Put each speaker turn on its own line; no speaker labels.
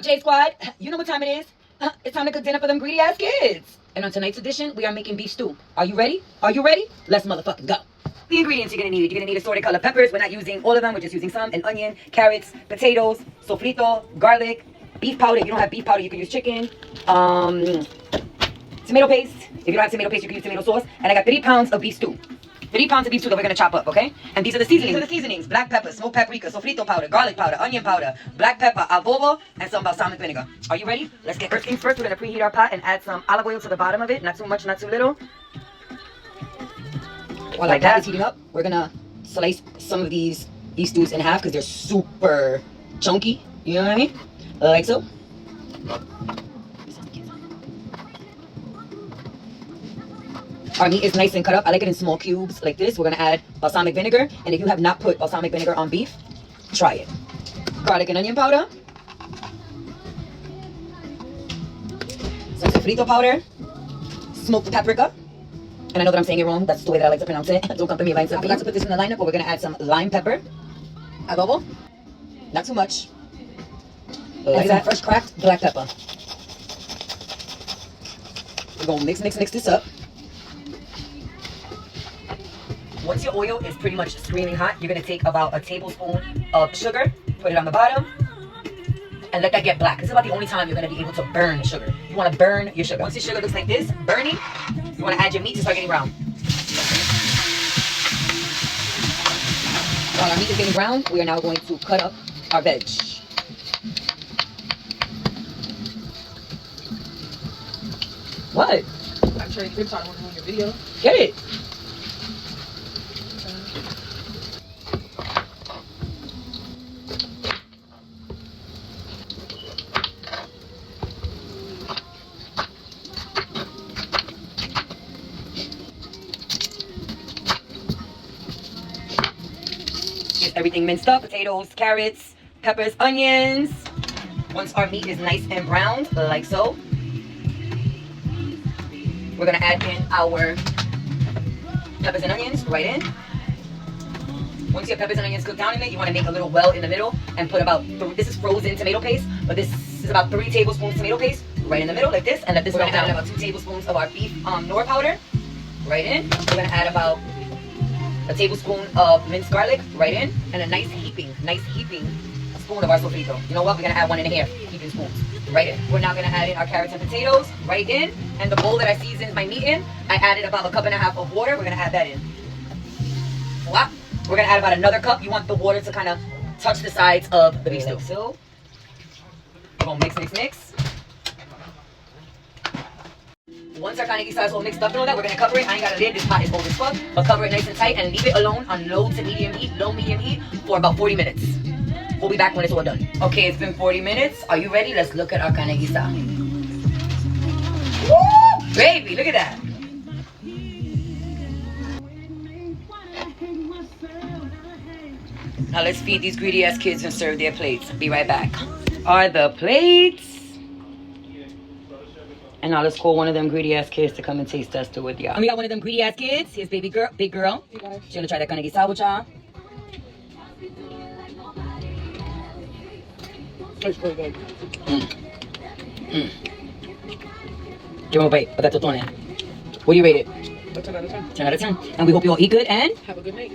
J Squad? You know what time it is. It's time to cook dinner for them greedy ass kids. And on tonight's edition, we are making beef stew. Are you ready? Are you ready? Let's motherfucking go. The ingredients you're gonna need assorted color peppers. We're not using all of them, we're just using some. An onion, carrots, potatoes, sofrito, garlic, beef powder. If you don't have beef powder, you can use chicken. Tomato paste. If you don't have tomato paste, you can use tomato sauce. And I got 3 pounds of beef stew. 3 pounds of beef stew that we're gonna chop up, okay? And these are the seasonings. Black pepper, smoked paprika, sofrito powder, garlic powder, onion powder, black pepper, adobo, and some balsamic vinegar. Are you ready? Let's get first things first. We're gonna preheat our pot and add some olive oil to the bottom of it. Not too much, not too little. While our pot is heating up, we're gonna slice some of these beef stews in half because they're super chunky. You know what I mean? Like so. Our meat is nice and cut up. I like it in small cubes like this. We're gonna add balsamic vinegar. And if you have not put balsamic vinegar on beef, try it. Garlic and onion powder. Some sofrito powder. Smoked paprika. And I know that I'm saying it wrong. That's the way that I like to pronounce it. Don't come to me if I forgot to put this in the lineup, but we're gonna add some lime pepper. Adobo. Not too much. And some fresh cracked black pepper. We're gonna mix this up. Once your oil is pretty much screaming hot, you're gonna take about a tablespoon of sugar, put it on the bottom, and let that get black. This is about the only time you're gonna be able to burn the sugar. You wanna burn your sugar. Once your sugar looks like this, burning, you wanna add your meat to start getting brown. While our meat is getting brown, we are now going to cut up our veg. What?
I'm trying to clip on your video.
Get it. Everything minced up, potatoes, carrots, peppers, onions. Once our meat is nice and browned, like so, we're gonna add in our peppers and onions right in. Once your peppers and onions cook down in it, you wanna make a little well in the middle and put about, this is frozen tomato paste, but this is about 3 tablespoons tomato paste right in the middle like this, and let this go down. About 2 tablespoons of our beef Knorr powder right in. We're gonna add about a tablespoon of minced garlic right in, and a nice heaping spoon of our sofrito. You know what? We're gonna add 1.5 heaping spoons right in. We're now gonna add in our carrots and potatoes right in, and the bowl that I seasoned my meat in, I added about 1.5 cups of water. We're gonna add that in. Wow. We're gonna add about another cup. You want the water to kind of touch the sides of the beef stew. So, we're gonna mix. Once our carne guisada is all mixed up and all that, we're gonna cover it. I ain't got a lid, this pot is old as fuck. But cover it nice and tight and leave it alone on low to medium heat, low medium heat for about 40 minutes. We'll be back when it's all done. Okay, it's been 40 minutes. Are you ready? Let's look at our carne guisada. Woo! Baby, look at that. Now let's feed these greedy ass kids and serve their plates. Be right back. Are the plates? And now let's call one of them greedy ass kids to come and taste test it with y'all. And we got one of them greedy ass kids. Here's baby girl, big girl. She's gonna try that carne guisada with y'all.
Tastes pretty good.
Give him a bite of that totone. What do you rate it?
10 out of 10.
10 out of 10. And we hope you all eat good and
Have a good night.